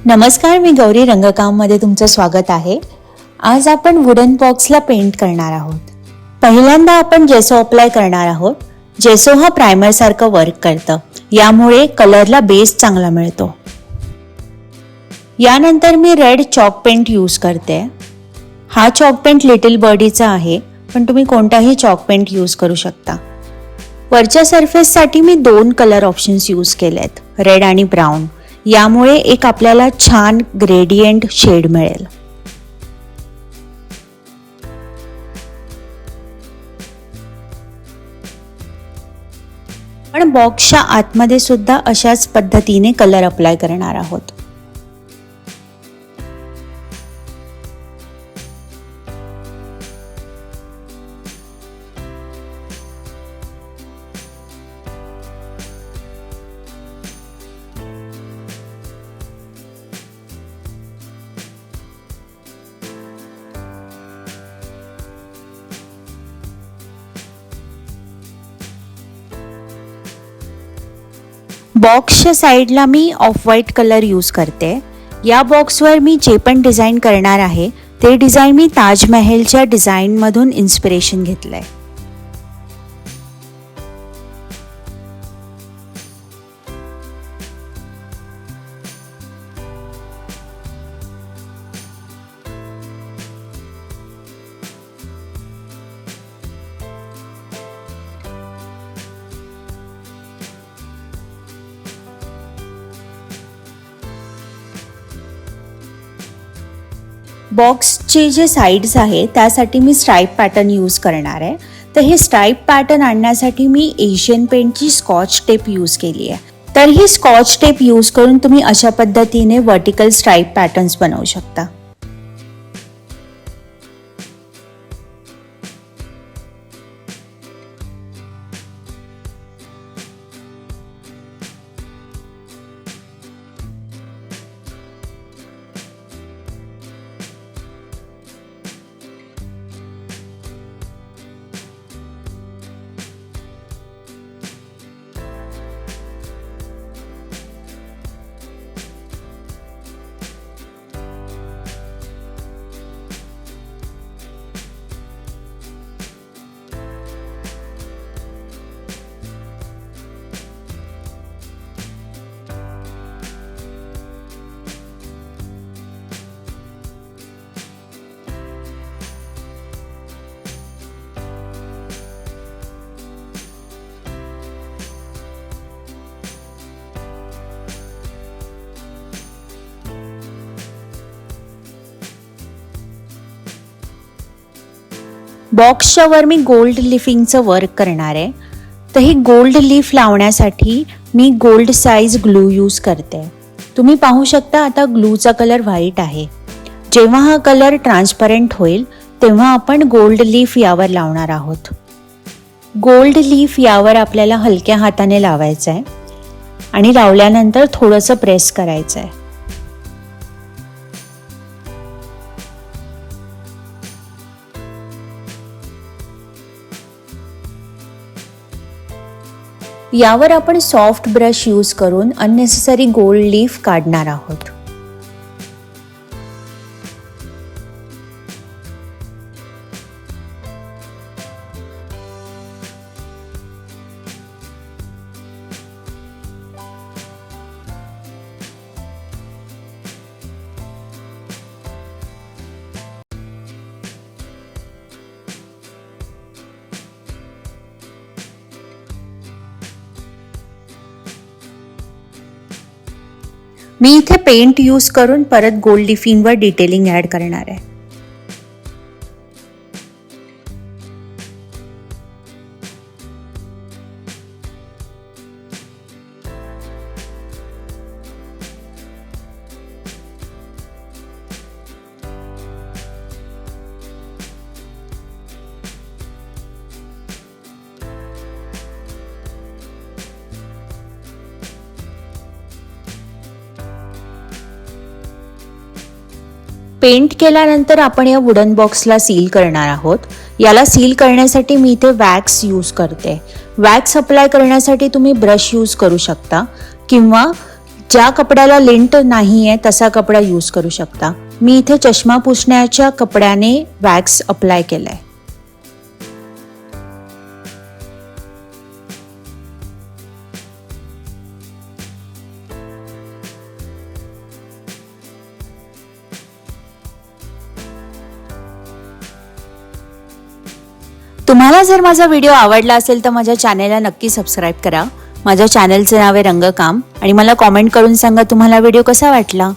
नमस्कार, मी गौरी रंगकाममध्ये तुमचं स्वागत आहे. आज आपण वुडन बॉक्सला पेंट करणार आहोत. पहिल्यांदा आपण जेसो अप्लाय करणार आहोत. जेसो हा प्रायमर सारखं वर्क करतं, यामुळे कलरला बेस चांगला मिळतो. यानंतर मी रेड चॉक पेंट यूज करते. हा चॉक पेंट लिटिल बर्डीचा आहे, पण तुम्ही कोणताही चॉक पेंट यूज करू शकता. वरच्या सरफेससाठी मी 2 कलर ऑप्शन्स यूज केलेत, रेड आणि ब्राऊन. यामुळे एक आपल्याला छान ग्रेडियंट शेड मिळेल. पण बॉक्सच्या आतमध्ये सुद्धा अशाच पद्धतीने कलर अप्लाय करणार आहोत. बॉक्सच्या साईडला मी ऑफ व्हाईट कलर यूज करते. या बॉक्सवर मी जे पण डिझाईन करणार आहे ते डिझाईन मी ताजमहलच्या डिझाईनमधून इन्स्पिरेशन घेतलंय. बॉक्सचे जे साईड्स आहे त्यासाठी मी स्ट्राईप पॅटर्न यूज करणार आहे. तर हे स्ट्राईप पॅटर्न आणण्यासाठी मी एशियन पेंटची स्कॉच टेप यूज केली आहे. तर ही स्कॉच टेप यूज करून तुम्ही अशा पद्धतीने वर्टिकल स्ट्राईप पॅटर्न्स बनवू शकता. बॉक्सच्या वर मी गोल्ड लिफिंगचं वर्क करणार आहे. तर ही गोल्ड लीफ लावण्यासाठी मी गोल्ड साईज ग्लू यूज करते. तुम्ही पाहू शकता आता ग्लूचा कलर व्हाईट आहे. जेव्हा हा कलर ट्रान्सपरंट होईल तेव्हा आपण गोल्ड लीफ यावर लावणार आहोत. गोल्ड लीफ यावर आपल्याला हलक्या हाताने लावायचं आहे आणि लावल्यानंतर थोडंसं प्रेस करायचं आहे. यावर आपण सॉफ्ट ब्रश यूज करून अननेसेसरी गोल्ड लीफ काढणार आहोत. मी इथे पेंट यूज करून परत गोल्ड लीफिंगवर डिटेलिंग ऍड करणार आहे. पेंट केल्यानंतर आपण या वुडन बॉक्सला सील करणार आहोत. याला सील करण्यासाठी मी इथे वॅक्स यूज करते. वॅक्स अप्लाय करण्यासाठी तुम्ही ब्रश यूज करू शकता किंवा ज्या कपड्याला लिंट नाहीये तसा कपडा यूज करू शकता. मी इथे चष्मा पुसण्याच्या कपड्याने वॅक्स अप्लाय केलाय. तुम्हाला जर माझा व्हिडिओ आवडला असेल तर माझ्या चॅनेलला नक्की सबस्क्राईब करा. माझ्या चॅनेलचे नाव आहे रंगकाम आणि मला कॉमेंट करून सांगा तुम्हाला व्हिडिओ कसा वाटला.